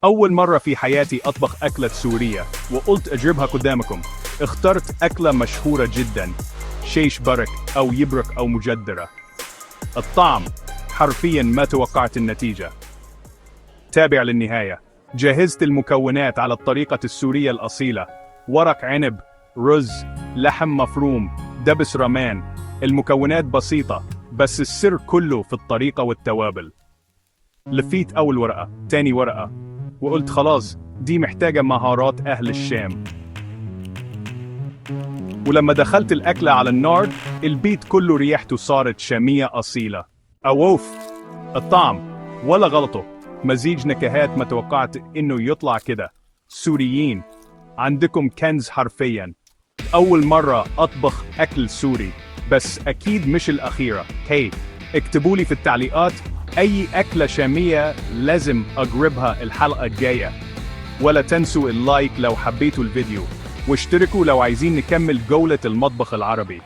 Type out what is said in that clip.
أول مرة في حياتي أطبخ أكلة سورية وقلت أجربها قدامكم. اخترت أكلة مشهورة جدا، شيش برك أو يبرك أو مجدرة. الطعم حرفيا ما توقعت النتيجة. تابع للنهاية. جهزت المكونات على الطريقة السورية الأصيلة: ورق عنب، رز، لحم مفروم، دبس رمان. المكونات بسيطة بس السر كله في الطريقة والتوابل. لفيت أول ورقة، تاني ورقة، وقلت خلاص دي محتاجة مهارات أهل الشام. ولما دخلت الأكلة على النار البيت كله ريحته صارت شامية أصيلة. أوف، الطعم ولا غلطه، مزيج نكهات ما توقعت إنه يطلع كده. سوريين عندكم كنز حرفيا. أول مرة أطبخ أكل سوري، بس أكيد مش الأخيرة. اكتبولي في التعليقات أي أكلة شامية لازم أجربها الحلقة الجاية. ولا تنسوا اللايك لو حبيتوا الفيديو، واشتركوا لو عايزين نكمل جولة المطبخ العربي.